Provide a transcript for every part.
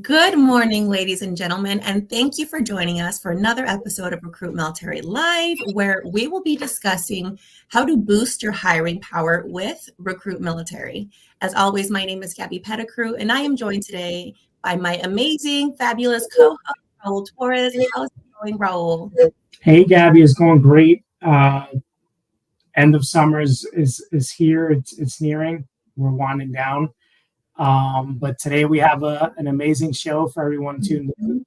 Good morning, ladies and gentlemen, and thank you for joining us for another episode of Recruit Military Live, where we will be discussing how to boost your hiring power with Recruit Military. As always, my name is Gabby Petticrew, and I am joined today by my amazing, fabulous co-host, Raul Torres. How's it going, Raul? Hey, Gabby, it's going great. End of summer is here. It's nearing. We're winding down. But today we have an amazing show for everyone to tuned in.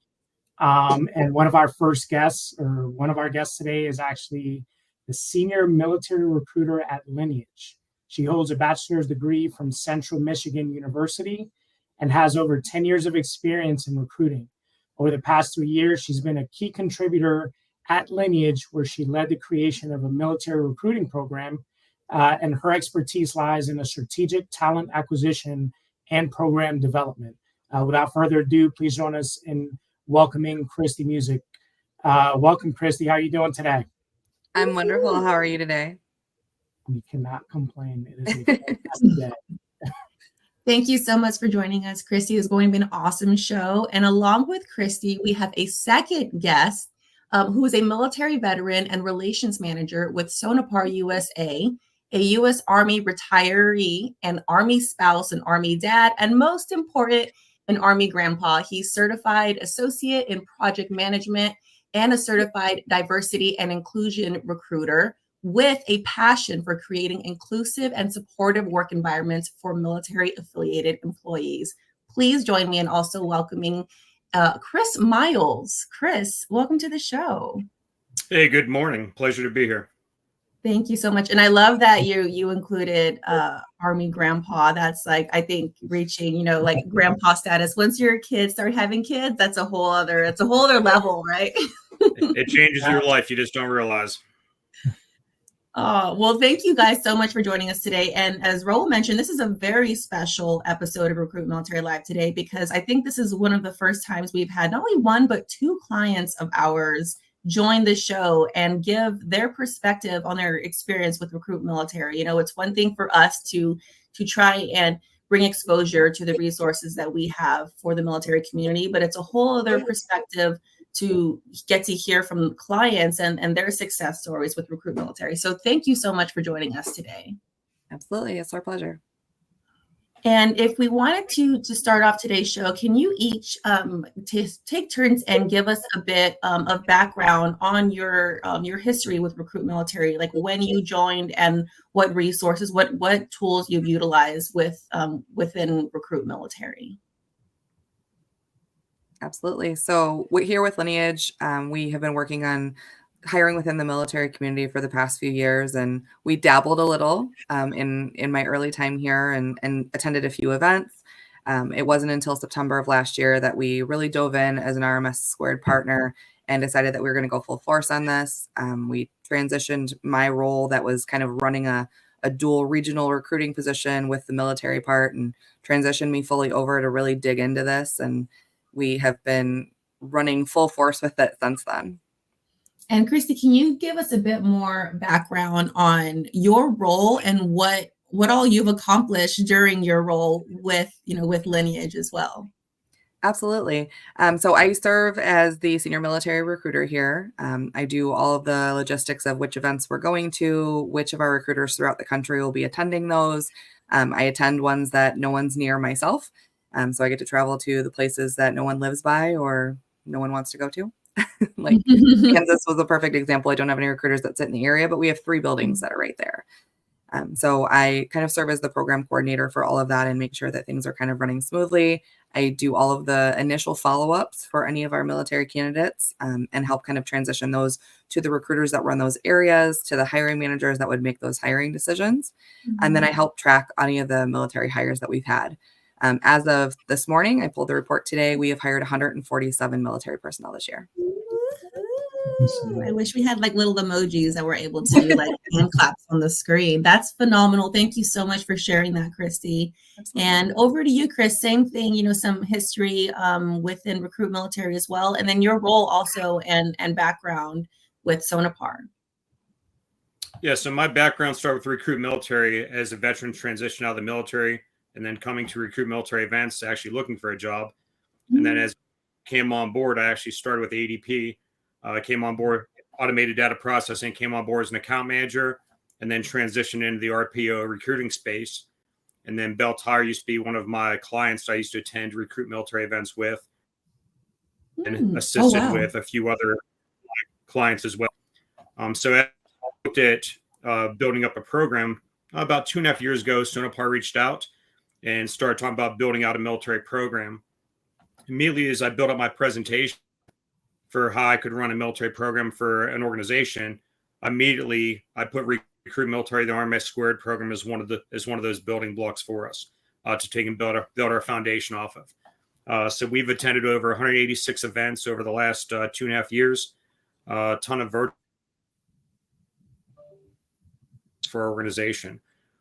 And one of our guests today is actually the senior military recruiter at Lineage. She holds a bachelor's degree from Central Michigan University and has over 10 years of experience in recruiting. Over the past 3 years, she's been a key contributor at Lineage, where she led the creation of a military recruiting program, and her expertise lies in a strategic talent acquisition and program development. Without further ado, please join us in welcoming Christie Music. Welcome, Christie. How are you doing today? I'm wonderful. How are you today? We cannot complain. It is a fantastic day. Thank you so much for joining us. Christie is going to be an awesome show. And along with Christie, we have a second guest who is a military veteran and relations manager with Sonepar USA, a U.S. Army retiree, an Army spouse, an Army dad, and most important, an Army grandpa. He's certified associate in project management and a certified diversity and inclusion recruiter with a passion for creating inclusive and supportive work environments for military affiliated employees. Please join me in also welcoming Chris Miles. Chris, welcome to the show. Hey, good morning. Pleasure to be here. Thank you so much. And I love that you included Army grandpa. That's like, I think reaching, like grandpa status. Once your kids start having kids, that's a whole other level, right? It changes your life. You just don't realize. Well, thank you guys so much for joining us today. And as Raul mentioned, this is a very special episode of Recruit Military Live today, because I think this is one of the first times we've had not only one, but two clients of ours join the show and give their perspective on their experience with Recruit Military. It's one thing for us to try and bring exposure to the resources that we have for the military community, but it's a whole other perspective to get to hear from clients and their success stories with Recruit Military. So thank you so much for joining us today. Absolutely. It's our pleasure. And if we wanted to start off today's show, can you each take turns and give us a bit of background on your history with Recruit Military, like when you joined and what resources, what tools you've utilized within Recruit Military? Absolutely. So here with Lineage, we have been working on hiring within the military community for the past few years, and we dabbled a little in my early time here and attended a few events. It wasn't until September of last year that we really dove in as an RMS Squared partner and decided that we were going to go full force on this. We transitioned my role that was kind of running a dual regional recruiting position with the military part, and transitioned me fully over to really dig into this. And we have been running full force with it since then. And Christie, can you give us a bit more background on your role and what all you've accomplished during your role with Lineage as well? Absolutely. So I serve as the senior military recruiter here. I do all of the logistics of which events we're going to, which of our recruiters throughout the country will be attending those. I attend ones that no one's near myself. So I get to travel to the places that no one lives by or no one wants to go to. Like Kansas was a perfect example. I don't have any recruiters that sit in the area, but we have 3 buildings that are right there. So I kind of serve as the program coordinator for all of that and make sure that things are kind of running smoothly. I do all of the initial follow-ups for any of our military candidates and help kind of transition those to the recruiters that run those areas, to the hiring managers that would make those hiring decisions. Mm-hmm. And then I help track any of the military hires that we've had. As of this morning, I pulled the report today. We have hired 147 military personnel this year. I wish we had like little emojis that were able to do like hand claps on the screen. That's phenomenal. Thank you so much for sharing that, Christie. Absolutely. And over to you, Chris. Same thing, some history within Recruit Military as well, and then your role also and background with Sonepar. Yeah, so my background started with Recruit Military as a veteran transition out of the military and then coming to Recruit Military events, actually looking for a job. And then as I came on board, I actually started with ADP. I came on board, automated data processing, came on board as an account manager, and then transitioned into the RPO recruiting space. And then Bell Tire used to be one of my clients I used to attend RecruitMilitary events with, and assisted with a few other clients as well. So I looked at building up a program about 2.5 years ago. Sonepar reached out and started talking about building out a military program. Immediately as I built up my presentation for how I could run a military program for an organization, immediately I put RecruitMilitary, the RMS Squared program, as one of those building blocks for us to take and build our foundation off of. So we've attended over 186 events over the last 2.5 years. A ton of virtual for our organization.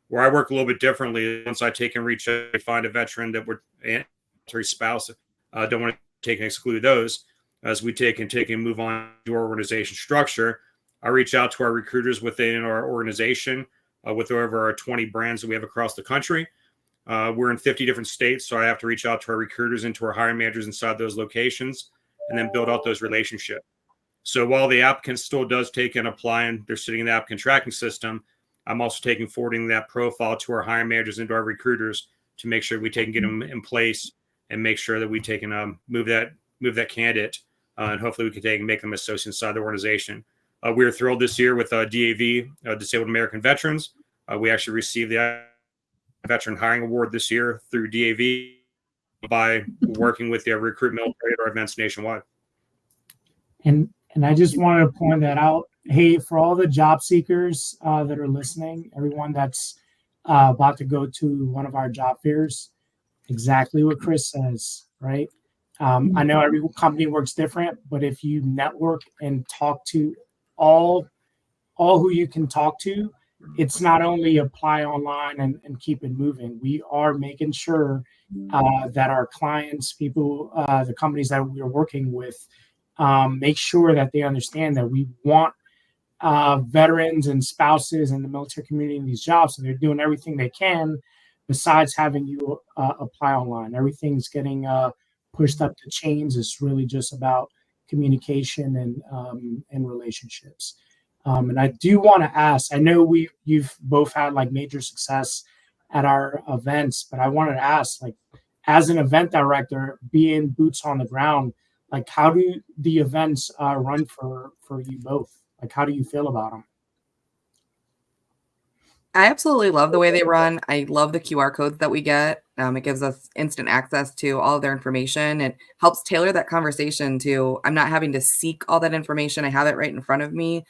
Where I work a little bit differently, once I take and reach out, find a veteran that would military spouse, don't want to take and exclude those. As we take and move on to our organization structure, I reach out to our recruiters within our organization with over our 20 brands that we have across the country. We're in 50 different states, so I have to reach out to our recruiters and to our hiring managers inside those locations and then build out those relationships. So while the applicant still does take and apply and they're sitting in the applicant tracking system, I'm also forwarding that profile to our hiring managers and to our recruiters to make sure we take and get them in place and make sure that we take and move that candidate and hopefully we can take and make them associates inside the organization. We were thrilled this year with DAV, Disabled American Veterans. We actually received the Veteran Hiring Award this year through DAV by working with the RecruitMilitary at our events nationwide. And I just wanted to point that out. Hey, for all the job seekers that are listening, everyone that's about to go to one of our job fairs, exactly what Chris says, right? I know every company works different, but if you network and talk to all who you can talk to, it's not only apply online and keep it moving. We are making sure that our clients, people, the companies that we're working with, make sure that they understand that we want veterans and spouses in the military community in these jobs. So they're doing everything they can besides having you apply online. Everything's getting pushed up the chains. It's really just about communication and relationships. And I do want to ask, I know you've both had like major success at our events, but I wanted to ask, like, as an event director, being boots on the ground, like, how do the events run for you both? Like, how do you feel about them? I absolutely love the way they run. I love the QR codes that we get. It gives us instant access to all of their information. It helps tailor that conversation to, I'm not having to seek all that information. I have it right in front of me.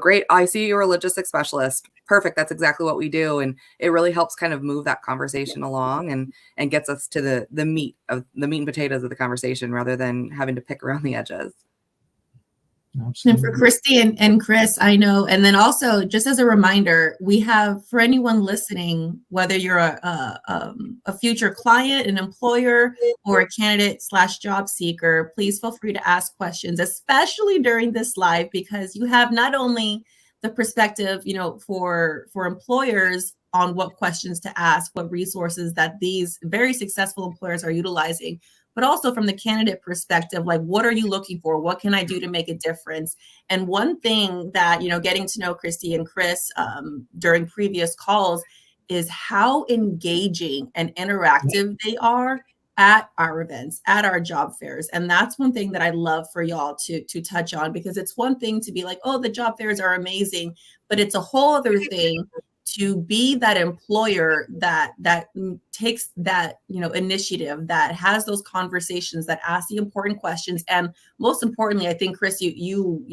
Great. I see you're a logistics specialist. Perfect. That's exactly what we do. And it really helps kind of move that conversation along and gets us to the meat and potatoes of the conversation rather than having to pick around the edges. Absolutely. And for Christy and Chris, I know, and then also just as a reminder, we have, for anyone listening, whether you're a future client, an employer, or a candidate / job seeker, please feel free to ask questions, especially during this live, because you have not only the perspective, for employers on what questions to ask, what resources that these very successful employers are utilizing, but also from the candidate perspective, like, what are you looking for? What can I do to make a difference? And one thing that, getting to know Christy and Chris during previous calls is how engaging and interactive they are at our events, at our job fairs. And that's one thing that I love for y'all to touch on, because it's one thing to be like, oh, the job fairs are amazing, but it's a whole other thing to be that employer that takes that initiative, that has those conversations, that asks the important questions. And most importantly, I think, Chris, you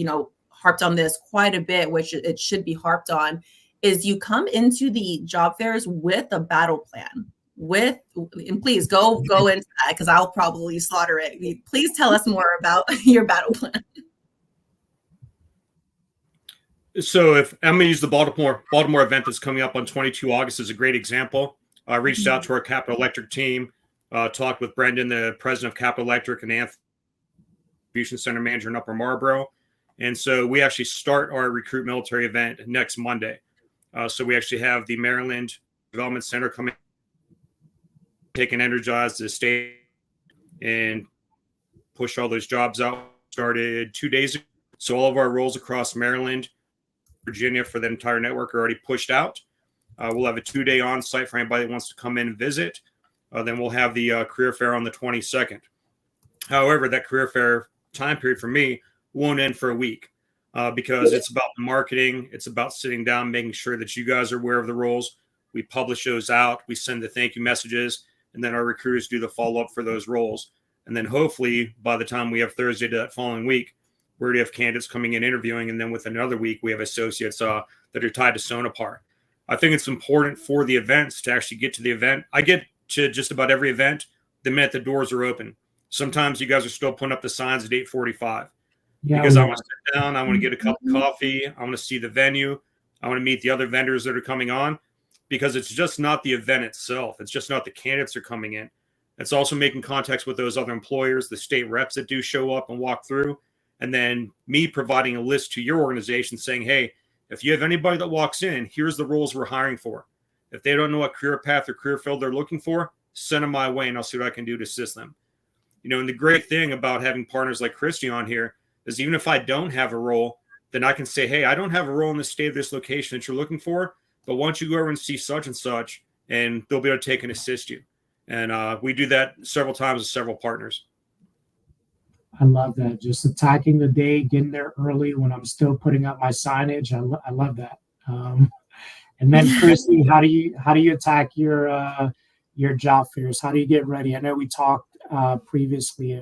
harped on this quite a bit, which it should be harped on, is you come into the job fairs with a battle plan. And please go into that, because I'll probably slaughter it. Please tell us more about your battle plan. So if I'm going to use the Baltimore event that's coming up on 22 August as a great example, I reached out to our Capital Electric team, talked with Brendan, the president of Capital Electric, and Anthony, distribution center manager in Upper Marlboro. And so we actually start our RecruitMilitary event next Monday. So we actually have the Maryland Development Center coming, take and energize the state and push all those jobs out. Started 2 days ago. So all of our roles across Maryland, Virginia for the entire network are already pushed out. We'll have a 2-day on-site for anybody that wants to come in and visit. Then we'll have the career fair on the 22nd. However, that career fair time period for me won't end for a week because it's about the marketing. It's about sitting down, making sure that you guys are aware of the roles. We publish those out. We send the thank you messages, and then our recruiters do the follow-up for those roles. And then hopefully by the time we have Thursday to that following week, we already have candidates coming in interviewing. And then with another week, we have associates that are tied to Sonepar. I think it's important for the events to actually get to the event. I get to just about every event the minute the doors are open. Sometimes you guys are still putting up the signs at 8:45 because I want to sit down. I want to get a cup of coffee. I want to see the venue. I want to meet the other vendors that are coming on, because it's just not the event itself. It's just not the candidates are coming in. It's also making contacts with those other employers, the state reps that do show up and walk through, and then me providing a list to your organization saying, hey, if you have anybody that walks in, here's the roles we're hiring for. If they don't know what career path or career field they're looking for, send them my way and I'll see what I can do to assist them. You know, and the great thing about having partners like Christie on here is even if I don't have a role, then I can say, hey, I don't have a role in the state of this location that you're looking for, but why don't you go over and see such and such, and they'll be able to take and assist you. And we do that several times with several partners. I love that. Just attacking the day, getting there early when I'm still putting up my signage. I love that. And then Christie, how do you attack your job fairs? How do you get ready? I know we talked previously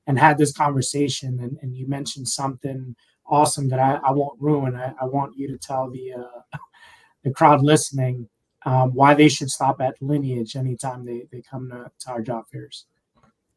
and had this conversation, and you mentioned something awesome that I won't ruin. I want you to tell the crowd listening why they should stop at Lineage anytime they come to our job fairs.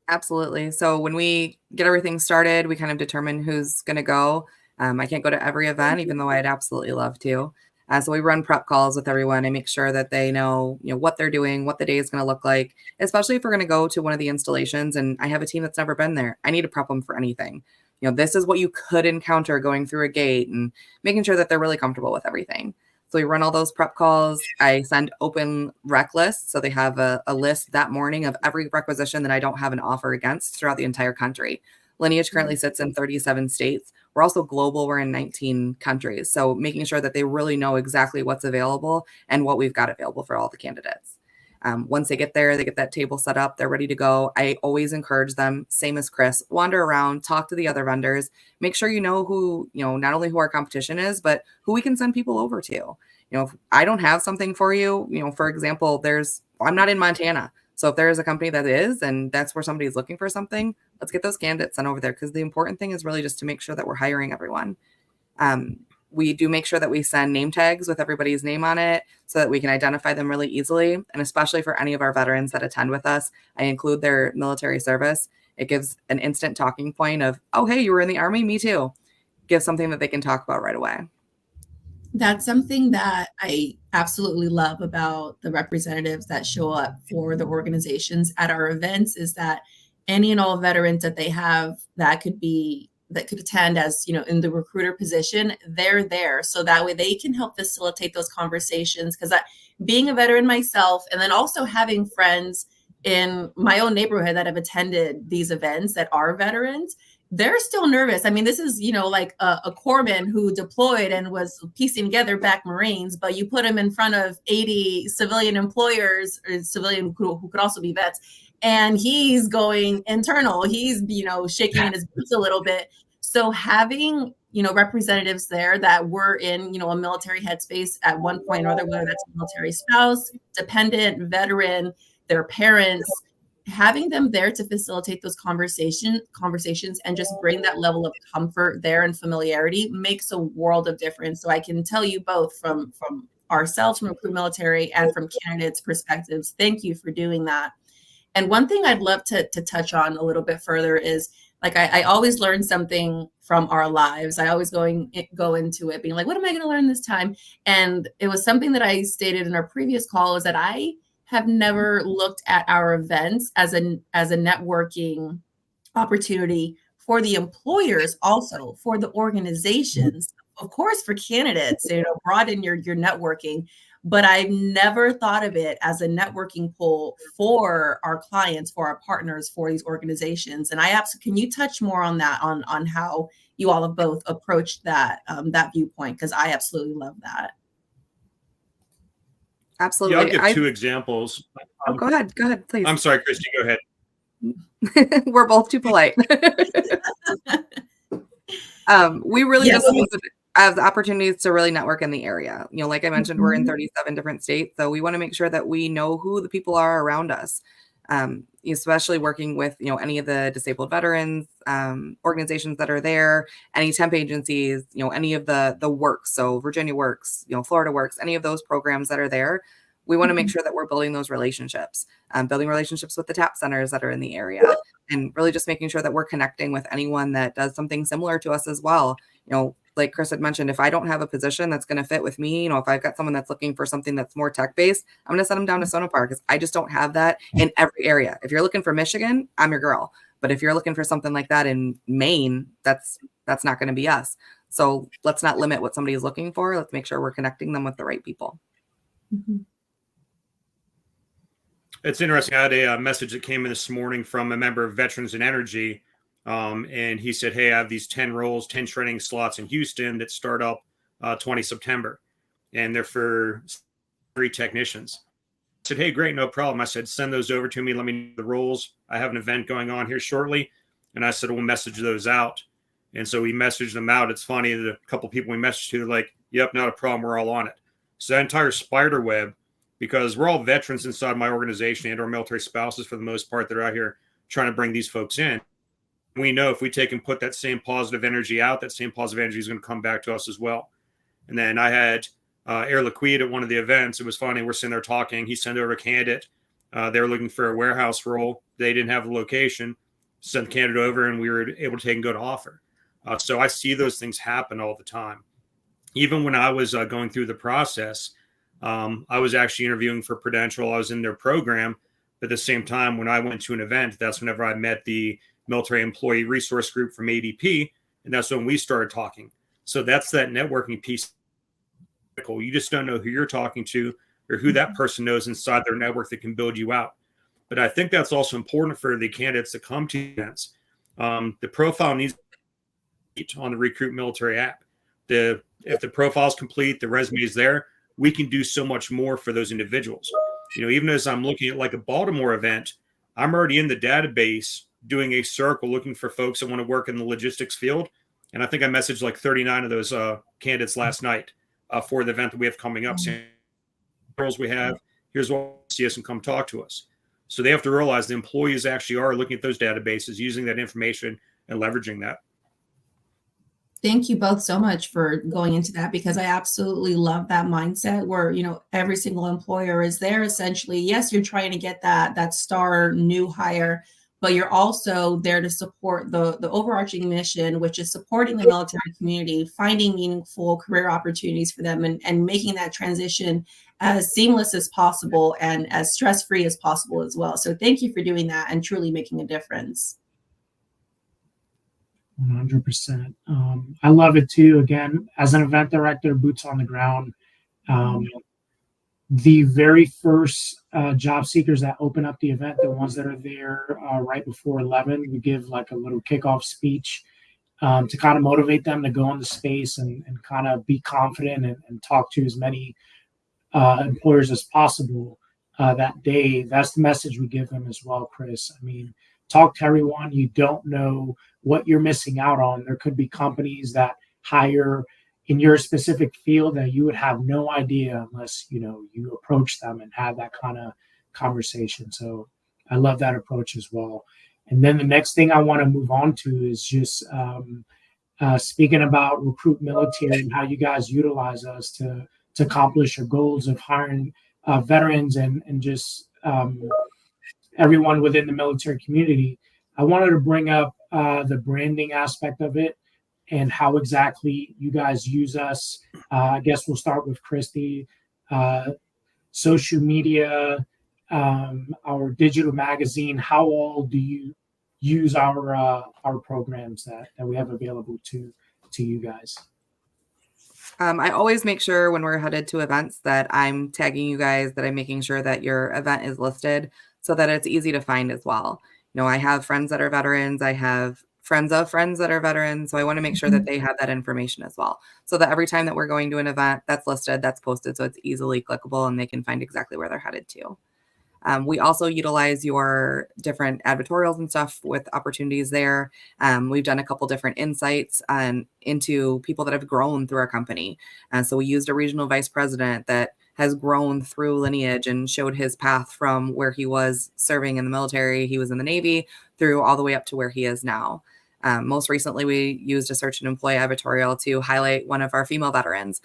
Absolutely. So when we get everything started, we kind of determine who's going to go. I can't go to every event, even though I'd absolutely love to. So we run prep calls with everyone and make sure that they know, what they're doing, what the day is going to look like, especially if we're going to go to one of the installations and I have a team that's never been there. I need to prep them for anything. This is what you could encounter going through a gate, and making sure that they're really comfortable with everything. So we run all those prep calls. I send open rec lists. So they have a list that morning of every requisition that I don't have an offer against throughout the entire country. Lineage currently sits in 37 states. We're also global. We're in 19 countries. So making sure that they really know exactly what's available and what we've got available for all the candidates. Once they get there, they get that table set up, they're ready to go. I always encourage them, same as Chris, wander around, talk to the other vendors, make sure who, not only who our competition is, but who we can send people over to. If I don't have something for you, for example, I'm not in Montana. So if there is a company that is, and that's where somebody's looking for something, let's get those candidates sent over there, because the important thing is really just to make sure that we're hiring everyone. We do make sure that we send name tags with everybody's name on it so that we can identify them really easily. And especially for any of our veterans that attend with us, I include their military service. It gives an instant talking point of, oh, hey, you were in the Army? Me too. Gives something that they can talk about right away. That's something that I absolutely love about the representatives that show up for the organizations at our events, is that any and all veterans that they have that could attend as, in the recruiter position, they're there. So that way they can help facilitate those conversations. Because being a veteran myself, and then also having friends in my own neighborhood that have attended these events that are veterans, they're still nervous. I mean, this is, like a corpsman who deployed and was piecing together back Marines, but you put him in front of 80 civilian employers or civilian who could also be vets, and he's going internal. He's, shaking in his boots a little bit. So having, representatives there that were in, a military headspace at one point or other, whether that's a military spouse, dependent, veteran, their parents, having them there to facilitate those conversations and just bring that level of comfort there and familiarity makes a world of difference. So I can tell you both from ourselves, from RecruitMilitary, and from candidates' perspectives, thank you for doing that. And one thing I'd love to touch on a little bit further is, like, I always learn something from our lives. I always go into it being like, what am I going to learn this time? And it was something that I stated in our previous call, is that I have never looked at our events as a networking opportunity for the employers, also for the organizations, of course, for candidates, broaden your networking. but I've never thought of it as a networking pool for our clients, for our partners, for these organizations. And can you touch more on that, on how you all have both approached that that viewpoint? Because I absolutely love that. Absolutely. Yeah, I'll give two examples. Go ahead, please. I'm sorry, Christy, go ahead. We're both too polite. We really just use it as opportunities to really network in the area. Like I mentioned, we're in 37 different states, so we want to make sure that we know who the people are around us, especially working with any of the disabled veterans organizations that are there, any temp agencies, any of the works, so Virginia Works, Florida Works, any of those programs that are there. We want to make sure that we're building those relationships, building relationships with the TAP centers that are in the area, and really just making sure that we're connecting with anyone that does something similar to us as well. Like Chris had mentioned, if I don't have a position that's going to fit with me, if I've got someone that's looking for something that's more tech-based, I'm going to send them down to Sonepar because I just don't have that in every area. If you're looking for Michigan, I'm your girl. But if you're looking for something like that in Maine, that's not going to be us. So let's not limit what somebody is looking for. Let's make sure we're connecting them with the right people. Mm-hmm. It's interesting. I had a message that came in this morning from a member of Veterans in Energy. And he said, hey, I have these 10 roles, 10 training slots in Houston that start up 20 September. And they're for 3 technicians. I said, hey, great, no problem. I said, send those over to me. Let me know the roles. I have an event going on here shortly. And I said, we'll message those out. And so we messaged them out. It's funny that a couple of people we messaged to, they're like, yep, not a problem. We're all on it. So that entire spider web, because we're all veterans inside my organization and our military spouses for the most part that are out here trying to bring these folks in. We know if we take and put that same positive energy out, that same positive energy is going to come back to us as well. And then I had Air Liquide at one of the events. It was funny. We're sitting there talking. He sent over a candidate. They were looking for a warehouse role. They didn't have a location. Sent the candidate over, and we were able to take and go to offer. So I see those things happen all the time. Even when I was going through the process, I was actually interviewing for Prudential. I was in their program. But at the same time, when I went to an event, that's whenever I met the Military Employee Resource Group from ADP, and that's when we started talking. So that's that networking piece. You just don't know who you're talking to or who that person knows inside their network that can build you out. But I think that's also important for the candidates that come to events. The profile needs to be on the RecruitMilitary app. If the profile is complete, the resume is there, we can do so much more for those individuals. Even as I'm looking at like a Baltimore event, I'm already in the database doing a circle looking for folks that want to work in the logistics field. And I think I messaged like 39 of those candidates last night for the event that we have coming up. Saying, girls we have, here's what see us and come talk to us. So they have to realize the employees actually are looking at those databases, using that information and leveraging that. Thank you both so much for going into that, because I absolutely love that mindset where, every single employer is there essentially. Yes, you're trying to get that star new hire, but you're also there to support the overarching mission, which is supporting the military community, finding meaningful career opportunities for them, and making that transition as seamless as possible and as stress-free as possible as well. So thank you for doing that and truly making a difference. 100%. I love it too. Again, as an event director, boots on the ground. The very first job seekers that open up the event, the ones that are there right before 11, we give like a little kickoff speech to kind of motivate them to go into space and kind of be confident and talk to as many employers as possible that day. That's the message we give them as well, Chris. I mean, talk to everyone. You don't know what you're missing out on. There could be companies that hire in your specific field that you would have no idea unless you approach them and have that kind of conversation. So I love that approach as well. And then the next thing I want to move on to is just speaking about RecruitMilitary and how you guys utilize us to accomplish your goals of hiring veterans and just everyone within the military community. I wanted to bring up the branding aspect of it and how exactly you guys use us. I guess we'll start with Christy. Social media, our digital magazine. How all do you use our programs that we have available to you guys? I always make sure when we're headed to events that I'm tagging you guys, that I'm making sure that your event is listed so that it's easy to find as well. I have friends that are veterans. I have friends of friends that are veterans. So I want to make sure that they have that information as well. So that every time that we're going to an event, that's listed, that's posted, so it's easily clickable and they can find exactly where they're headed to. We also utilize your different advertorials and stuff with opportunities there. We've done a couple different insights into people that have grown through our company. So we used a regional vice president that has grown through Lineage and showed his path from where he was serving in the military, he was in the Navy, through all the way up to where he is now. Most recently, we used a search and employee advertorial to highlight one of our female veterans.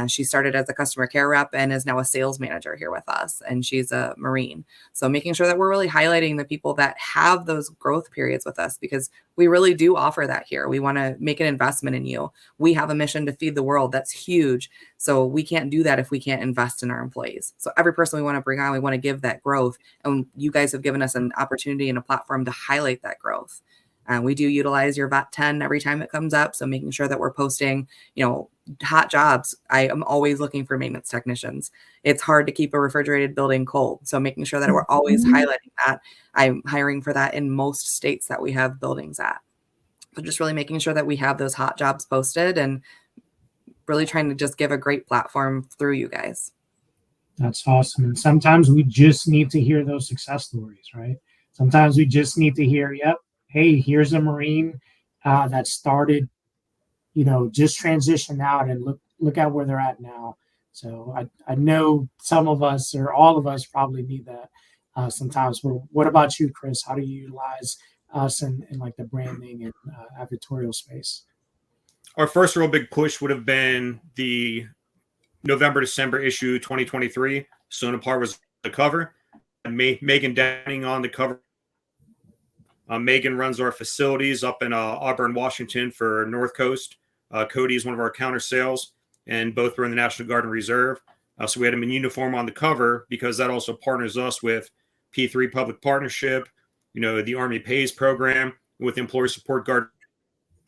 She started as a customer care rep and is now a sales manager here with us, and she's a Marine. So making sure that we're really highlighting the people that have those growth periods with us, because we really do offer that here. We want to make an investment in you. We have a mission to feed the world. That's huge. So we can't do that if we can't invest in our employees. So every person we want to bring on, we want to give that growth. And you guys have given us an opportunity and a platform to highlight that growth. We do utilize your VET 10 every time it comes up. So making sure that we're posting, hot jobs. I am always looking for maintenance technicians. It's hard to keep a refrigerated building cold. So making sure that we're always highlighting that. I'm hiring for that in most states that we have buildings at. So just really making sure that we have those hot jobs posted and really trying to just give a great platform through you guys. That's awesome. And sometimes we just need to hear those success stories, right? Sometimes we just need to hear, yep, hey, here's a Marine that started, just transitioned out, and look at where they're at now. So I know some of us, or all of us, probably need that sometimes. But what about you, Chris? How do you utilize us in like the branding and advertorial space? Our first real big push would have been the November-December issue 2023. Sonepar was the cover. And Megan Downing on the cover. Megan runs our facilities up in Auburn, Washington for North Coast. Cody is one of our counter sales, and both were in the National Guard and Reserve. So we had them in uniform on the cover because that also partners us with P3 Public Partnership, the Army Pays program, with Employer Support Guard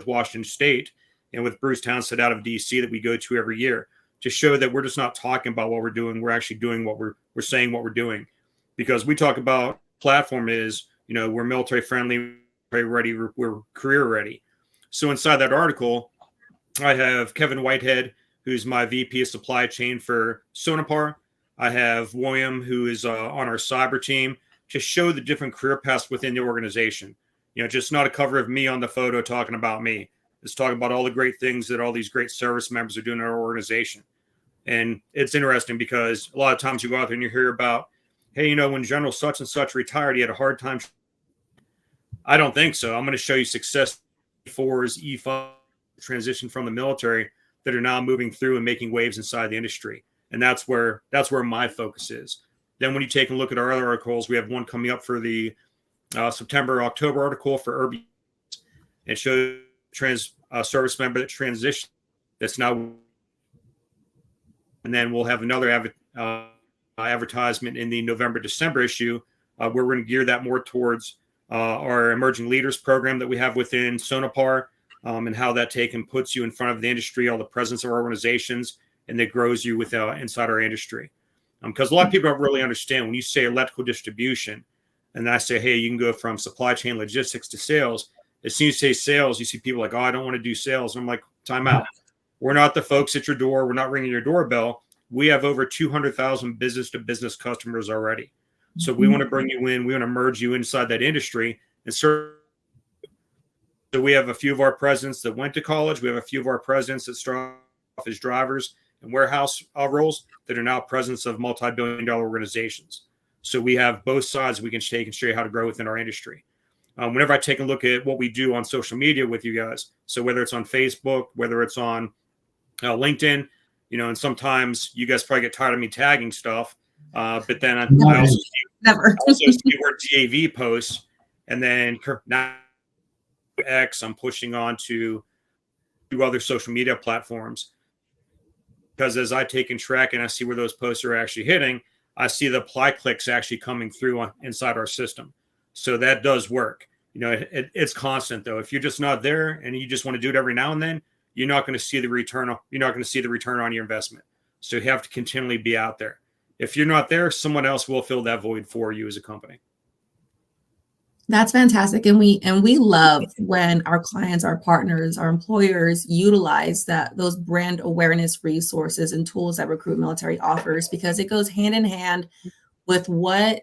Washington State, and with Bruce Townsend out of DC that we go to every year, to show that we're just not talking about what we're doing. We're actually doing what we're saying what we're doing. Because we talk about platform is, we're military friendly, ready, we're career ready. So inside that article, I have Kevin Whitehead, who's my VP of supply chain for Sonepar. I have William, who is on our cyber team, to show the different career paths within the organization. Just not a cover of me on the photo talking about me. It's talking about all the great things that all these great service members are doing in our organization. And it's interesting because a lot of times you go out there and you hear about, hey, when General such and such retired, he had a hard time. I don't think so. I'm going to show you success E4s, E5 transition from the military that are now moving through and making waves inside the industry. And that's where my focus is. Then when you take a look at our other articles, we have one coming up for the September-October article for Irby. It shows service member that transitioned that's now. And then we'll have another advertisement in the November-December issue where we're going to gear that more towards our emerging leaders program that we have within Sonepar, and how that puts you in front of the industry, all the presence of our organizations, and that grows you inside our industry. Because a lot of people don't really understand when you say electrical distribution, and I say, hey, you can go from supply chain logistics to sales. As soon as you say sales, you see people like, oh, I don't want to do sales. I'm like, time out. We're not the folks at your door. We're not ringing your doorbell. We have over 200,000 business-to-business customers already. So we want to bring you in. We want to merge you inside that industry. And so we have a few of our presidents that went to college. We have a few of our presidents that start off as drivers and warehouse roles that are now presidents of multi-billion-dollar organizations. So we have both sides we can take and show you how to grow within our industry. Whenever I take a look at what we do on social media with you guys, so whether it's on Facebook, whether it's on LinkedIn, and sometimes you guys probably get tired of me tagging stuff. But then I also see where DAV posts, and then now X, I'm pushing on to other social media platforms. Because as I take and track and I see where those posts are actually hitting, I see the apply clicks actually coming through inside our system. So that does work. It's constant, though. If you're just not there and you just want to do it every now and then, you're not going to see the return. You're not going to see the return on your investment. So you have to continually be out there. If you're not there, someone else will fill that void for you as a company. That's fantastic. And we love when our clients, our partners, our employers utilize those brand awareness resources and tools that RecruitMilitary offers, because it goes hand in hand with what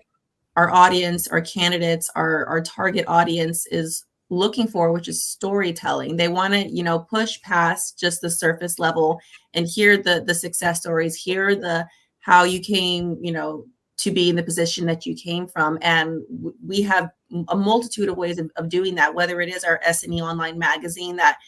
our audience, our candidates, our target audience is looking for, which is storytelling. They want to, push past just the surface level and hear the success stories, hear how you came, to be in the position that you came from. And we have a multitude of ways of doing that, whether it is our SME online magazine that,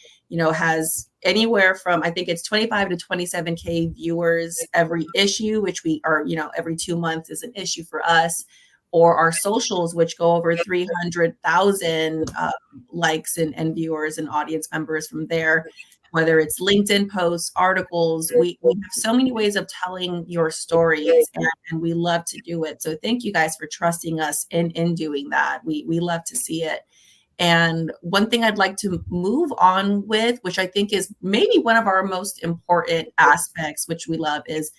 has anywhere from, I think it's 25 to 27K viewers every issue, which we are, every 2 months is an issue for us, or our socials, which go over 300,000 likes and viewers and audience members from there. Whether it's LinkedIn posts, articles, we have so many ways of telling your stories, and we love to do it. So thank you guys for trusting us in doing that. We love to see it. And one thing I'd like to move on with, which I think is maybe one of our most important aspects, which we love, is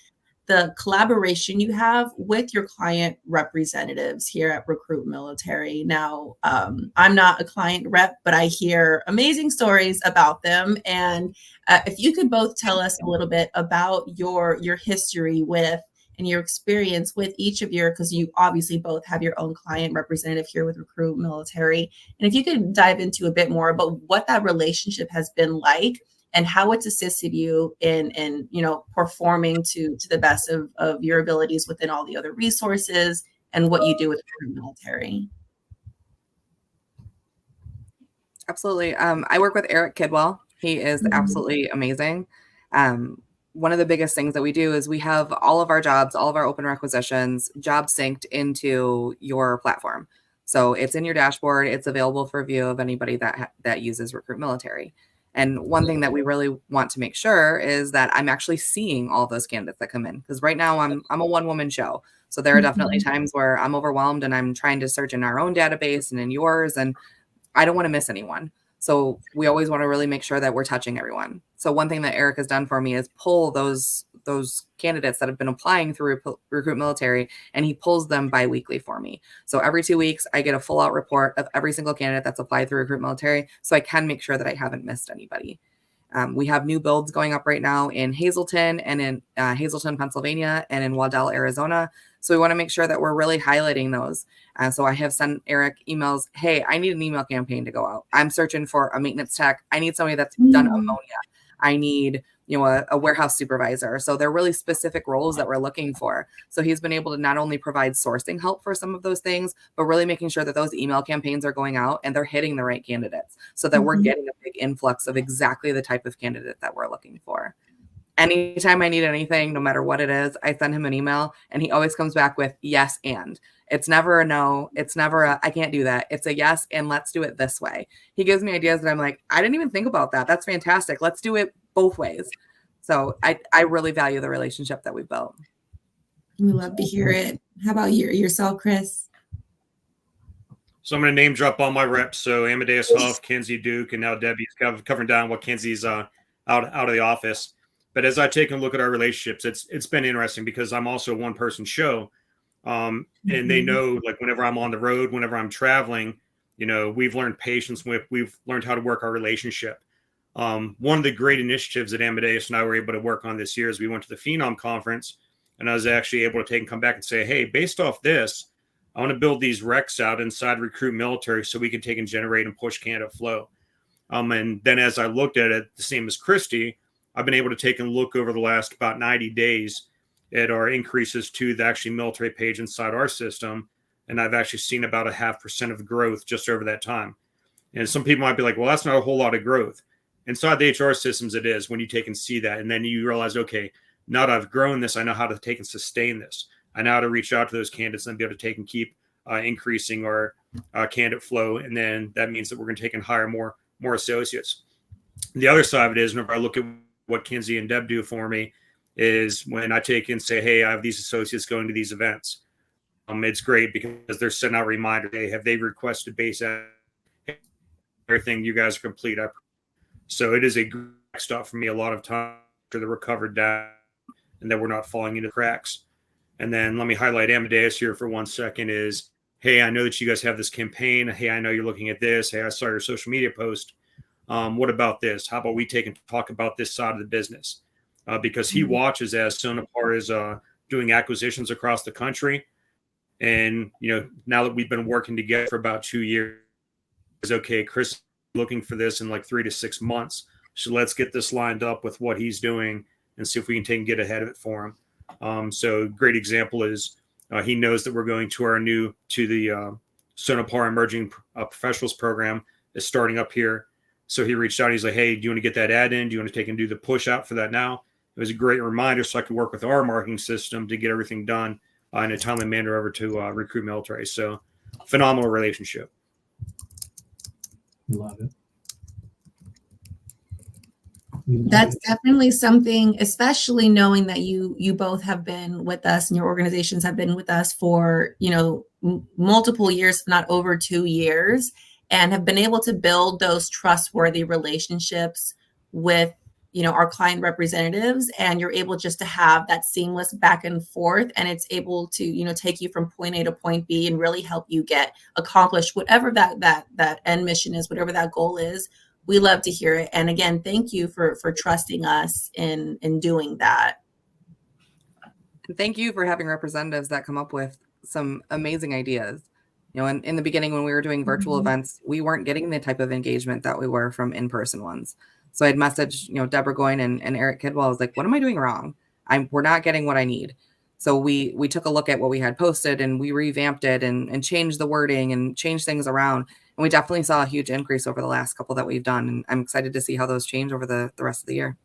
the collaboration you have with your client representatives here at RecruitMilitary. Now, I'm not a client rep, but I hear amazing stories about them. And if you could both tell us a little bit about your history with and your experience with each of because you obviously both have your own client representative here with RecruitMilitary. And if you could dive into a bit more about what that relationship has been like, and how it's assisted you in performing to the best of your abilities within all the other resources and what you do with RecruitMilitary. Absolutely. I work with Eric Kidwell. He is absolutely amazing. One of the biggest things that we do is we have all of our jobs, all of our open requisitions, job synced into your platform. So it's in your dashboard. It's available for view of anybody that uses RecruitMilitary. And one thing that we really want to make sure is that I'm actually seeing all those candidates that come in, because right now I'm a one-woman show. So there are definitely times where I'm overwhelmed and I'm trying to search in our own database and in yours, and I don't want to miss anyone. So we always want to really make sure that we're touching everyone. So one thing that Eric has done for me is pull those candidates that have been applying through RecruitMilitary, and he pulls them bi-weekly for me. So every 2 weeks, I get a full out report of every single candidate that's applied through RecruitMilitary, so I can make sure that I haven't missed anybody. We have new builds going up right now in Hazleton and in Hazleton, Pennsylvania, and in Waddell, Arizona. So we want to make sure that we're really highlighting those. So I have sent Eric emails. Hey, I need an email campaign to go out. I'm searching for a maintenance tech. I need somebody that's done ammonia. I need, a warehouse supervisor. So they're really specific roles that we're looking for. So he's been able to not only provide sourcing help for some of those things, but really making sure that those email campaigns are going out and they're hitting the right candidates, so that we're getting a big influx of exactly the type of candidate that we're looking for. Anytime I need anything, no matter what it is, I send him an email, and he always comes back with yes and. It's never a no. It's never a I can't do that. It's a yes, and let's do it this way. He gives me ideas that I'm like, I didn't even think about that. That's fantastic. Let's do it both ways. So I really value the relationship that we built. We love to hear it. How about yourself, Chris? So I'm going to name drop all my reps. So Amadeus Huff, Kenzie Duke, and now Debbie's covering down what Kenzie's out of the office. But as I take a look at our relationships, it's been interesting, because I'm also a one-person show. And they know, like, whenever I'm on the road, whenever I'm traveling, we've learned patience. We've learned how to work our relationship. One of the great initiatives that Amadeus and I were able to work on this year is we went to the Phenom conference, and I was actually able to take and come back and say, hey, based off this, I want to build these recs out inside RecruitMilitary so we can take and generate and push candidate flow. And then as I looked at it, the same as Christie, I've been able to take and look over the last about 90 days at our increases to the actually military page inside our system. And I've actually seen about 0.5% of growth just over that time. And some people might be like, well, that's not a whole lot of growth. Inside the HR systems, it is, when you take and see that. And then you realize, okay, now that I've grown this, I know how to take and sustain this. I know how to reach out to those candidates and be able to take and keep increasing our candidate flow. And then that means that we're going to take and hire more associates. The other side of it is, whenever I look at what Kenzie and Deb do for me, is when I take and say, hey, I have these associates going to these events. It's great because they're sending out reminders. Hey, have they requested base everything you guys are complete? So it is a stuff for me a lot of time after the recovered down and that we're not falling into cracks. And then let me highlight Amadeus here for 1 second is, hey, I know that you guys have this campaign. Hey, I know you're looking at this. Hey, I saw your social media post. What about this? How about we take and talk about this side of the business? Because he watches as Sonepar is doing acquisitions across the country. And, now that we've been working together for about 2 years, is okay, Chris is looking for this in like 3 to 6 months. So let's get this lined up with what he's doing and see if we can take and get ahead of it for him. So a great example is he knows that we're going to the Sonepar Emerging Professionals Program is starting up here. So he reached out. He's like, hey, do you want to get that ad in? Do you want to take and do the push out for that now? It was a great reminder so I could work with our marketing system to get everything done in a timely manner over to RecruitMilitary. So phenomenal relationship. Love it. That's definitely something, especially knowing that you both have been with us and your organizations have been with us for, multiple years, if not over 2 years, and have been able to build those trustworthy relationships with, our client representatives, and you're able just to have that seamless back and forth, and it's able to, take you from point A to point B and really help you get accomplished whatever that end mission is, whatever that goal is. We love to hear it. And again, thank you for trusting us in doing that. And thank you for having representatives that come up with some amazing ideas. In the beginning, when we were doing virtual events, we weren't getting the type of engagement that we were from in-person ones. So I'd message, Deborah Goyne and Eric Kidwell. I was like, what am I doing wrong? We're not getting what I need. So we took a look at what we had posted and we revamped it and changed the wording and changed things around. And we definitely saw a huge increase over the last couple that we've done. And I'm excited to see how those change over the rest of the year.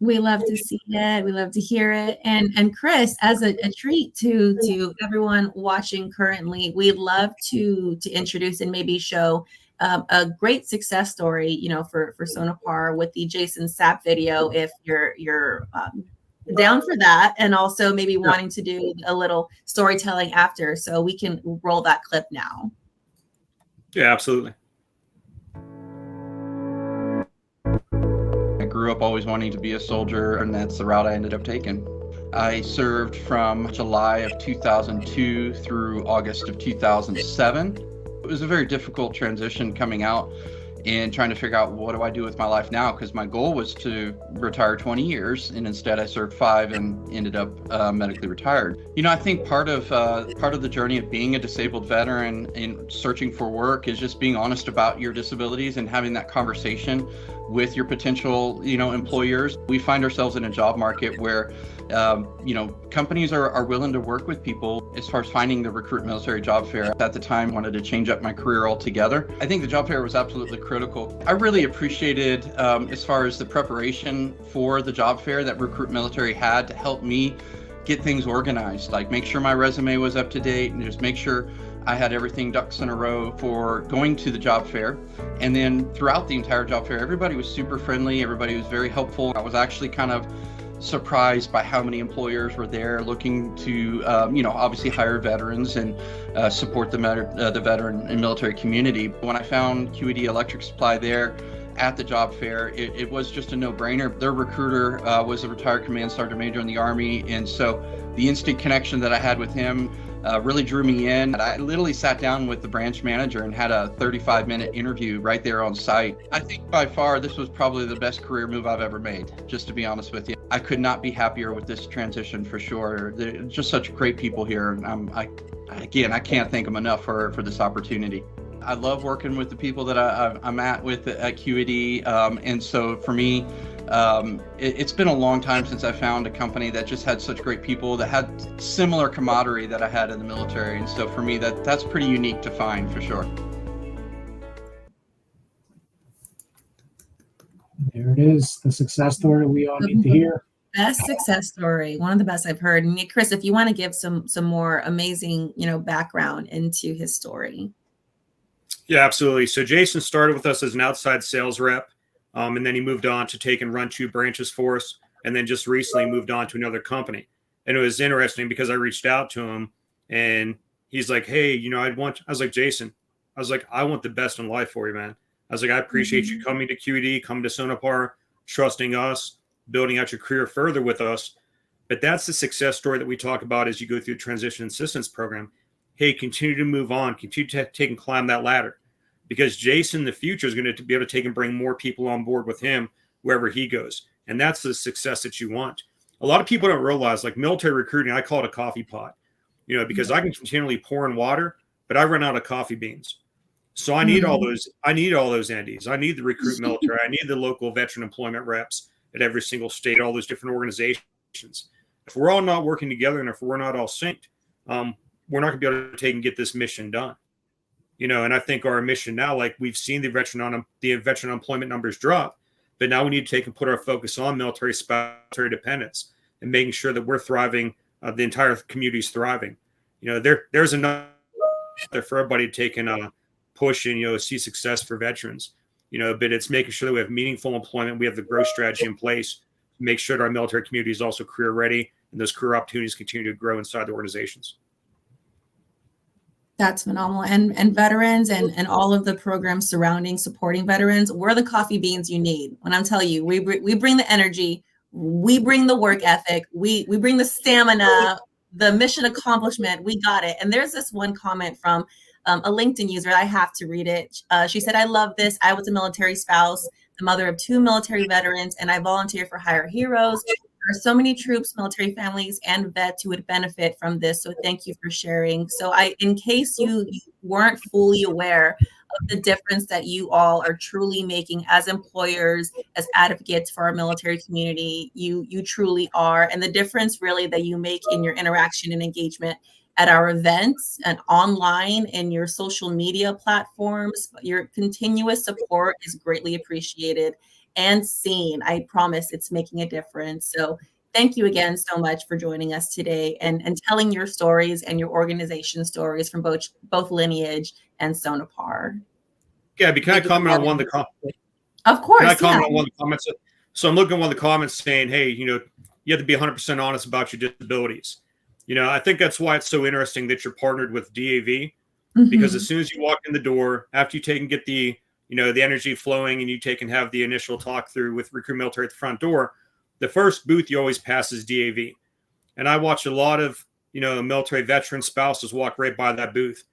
We love to see it. We love to hear it. And Chris, as a treat to everyone watching currently, we'd love to introduce and maybe show a great success story, for Sonepar with the Jason Sapp video, if you're down for that, and also maybe wanting to do a little storytelling after, so we can roll that clip now. Yeah, absolutely. I grew up always wanting to be a soldier, and that's the route I ended up taking. I served from July of 2002 through August of 2007. It was a very difficult transition coming out and trying to figure out what do I do with my life now, because my goal was to retire 20 years, and instead I served 5 and ended up medically retired. I think part of the journey of being a disabled veteran and searching for work is just being honest about your disabilities and having that conversation with your potential, employers. We find ourselves in a job market where, companies are willing to work with people. As far as finding the RecruitMilitary job fair, at the time, wanted to change up my career altogether. I think the job fair was absolutely critical. I really appreciated, as far as the preparation for the job fair, that RecruitMilitary had to help me get things organized, like make sure my resume was up to date and just make sure I had everything ducks in a row for going to the job fair. And then throughout the entire job fair, everybody was super friendly. Everybody was very helpful. I was actually kind of surprised by how many employers were there looking to, obviously hire veterans and support the veteran and military community. When I found QED Electric Supply there at the job fair, it was just a no-brainer. Their recruiter was a retired command sergeant major in the Army, and so the instant connection that I had with him really drew me in. I literally sat down with the branch manager and had a 35-minute interview right there on site. I think by far this was probably the best career move I've ever made, just to be honest with you. I could not be happier with this transition for sure. They're just such great people here. And I can't thank them enough for this opportunity. I love working with the people that I'm at QED. And so for me, it's been a long time since I found a company that just had such great people that had similar camaraderie that I had in the military. And so for me, that's pretty unique to find for sure. There it is, the success story we all need to hear. Best success story, one of the best I've heard. And Chris, if you want to give some more amazing, background into his story. Yeah, absolutely. So Jason started with us as an outside sales rep. And then he moved on to take and run 2 branches for us. And then just recently moved on to another company. And it was interesting because I reached out to him and he's like, hey, I was like, Jason, I was like, I want the best in life for you, man. I was like, I appreciate you coming to QED, coming to Sonepar. trusting us, building out your career further with us. But that's the success story that we talk about as you go through the transition assistance program. Hey, continue to move on, continue to take and climb that ladder, because Jason in the future is going to be able to take and bring more people on board with him wherever he goes. And that's the success that you want. A lot of people don't realize, like military recruiting, I call it a coffee pot, because I can continually pour in water, but I run out of coffee beans. So I need all those. I need all those entities. I need the recruit military. I need the local veteran employment reps at every single state, all those different organizations. If we're all not working together, and if we're not all synced, we're not going to be able to take and get this mission done. And I think our mission now, like we've seen the veteran unemployment numbers drop, but now we need to take and put our focus on military dependents and making sure that we're thriving, the entire community is thriving. There's enough there for everybody to take and push and see success for veterans. But it's making sure that we have meaningful employment, we have the growth strategy in place to make sure that our military community is also career ready, and those career opportunities continue to grow inside the organizations. That's phenomenal. And veterans and all of the programs surrounding supporting veterans, we're the coffee beans you need. When I'm telling you, we bring the energy, we bring the work ethic, we bring the stamina, the mission accomplishment. We got it. And there's this one comment from a LinkedIn user. I have to read it. She said, "I love this. I was a military spouse, the mother of 2 military veterans, and I volunteer for Hire Heroes. There are so many troops, military families, and vets who would benefit from this. So thank you for sharing." So in case you weren't fully aware of the difference that you all are truly making as employers, as advocates for our military community, you truly are. And the difference really that you make in your interaction and engagement at our events and online and your social media platforms, your continuous support is greatly appreciated and seen. I promise it's making a difference. So thank you again so much for joining us today and telling your stories and your organization stories from both Lineage and Sonepar. Gabby, can I comment on one of the comments? Of course. Can I comment on one of the comments? So I'm looking at one of the comments saying, hey, you have to be 100% honest about your disabilities. I think that's why it's so interesting that you're partnered with DAV, because as soon as you walk in the door, after you take and get the energy flowing and you take and have the initial talk through with RecruitMilitary at the front door, the first booth you always pass is DAV. And I watch a lot of, military veteran spouses walk right by that booth.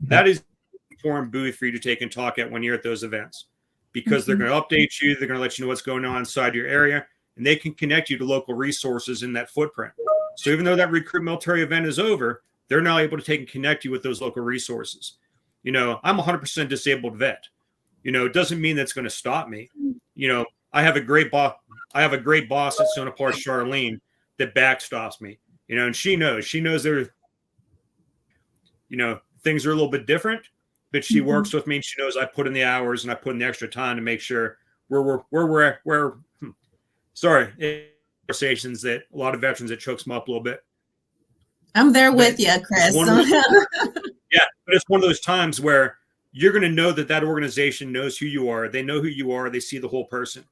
That is an important booth for you to take and talk at when you're at those events, because they're going to update you. They're going to let you know what's going on inside your area, and they can connect you to local resources in that footprint. So even though that RecruitMilitary event is over, they're now able to take and connect you with those local resources. I'm a 100% disabled vet. It doesn't mean that's going to stop me. I have a great boss. I have a great boss at Sonepar, Charlene, that backstops me. And she knows there. Things are a little bit different, but she works with me. And she knows I put in the hours and I put in the extra time to make sure conversations that a lot of veterans, it chokes them up a little bit. I'm there with you, Chris. Yeah, but it's one of those times where you're going to know that organization knows who you are. They know who you are. They see the whole person,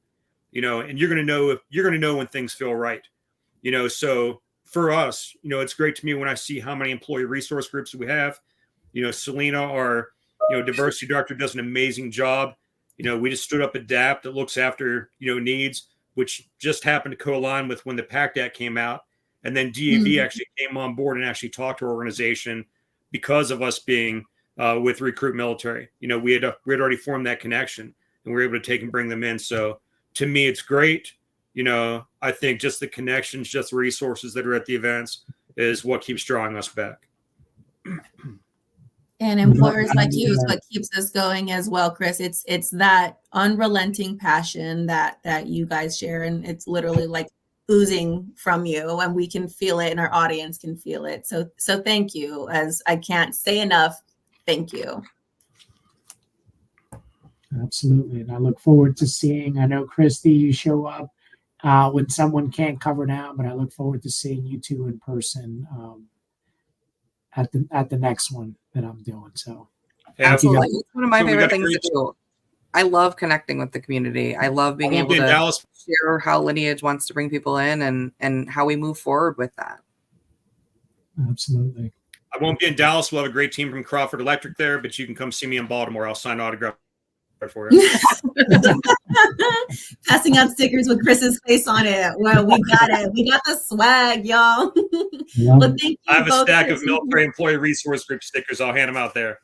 and you're going to know when things feel right. So for us, it's great to me when I see how many employee resource groups we have. Selena, our, diversity director, does an amazing job. We just stood up ADAPT that looks after, needs, which just happened to co-align with when the PACT Act came out. And then DAV actually came on board and actually talked to our organization because of us being with RecruitMilitary. We had already formed that connection, and we were able to take and bring them in. So to me, it's great. I think just the connections, just the resources that are at the events is what keeps drawing us back. And employers like you is what keeps us going as well, Chris. It's that unrelenting passion that you guys share, and it's literally like oozing from you, and we can feel it, and our audience can feel it. So thank you. As I can't say enough, thank you. Absolutely, and I look forward to seeing. I know, Christy, you show up when someone can't cover now, but I look forward to seeing you two in person at the next one that I'm doing. So absolutely, it's one of my favorite things to do. I love connecting with the community. I love being able to share how Lineage wants to bring people in and how we move forward with that. Absolutely. I won't be in Dallas. We'll have a great team from Crawford Electric there, but you can come see me in Baltimore. I'll sign autographs for you. Passing out stickers with Chris's face on it. Well, we got it. We got the swag, y'all. Yeah. Well, thank you. I have a both, stack Chris of military employee resource group stickers. I'll hand them out there.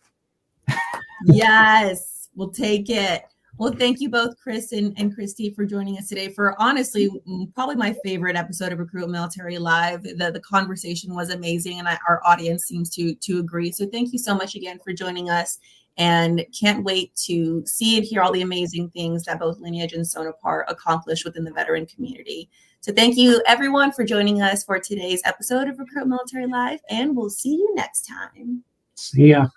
Yes, we'll take it. Well, thank you both, Chris and Christie, for joining us today for honestly, probably my favorite episode of Recruit Military Live. The conversation was amazing, and our audience seems to agree. So thank you so much again for joining us, and can't wait to see and hear all the amazing things that both Lineage and Sonepar accomplish within the veteran community. So thank you, everyone, for joining us for today's episode of Recruit Military Live, and we'll see you next time. See ya.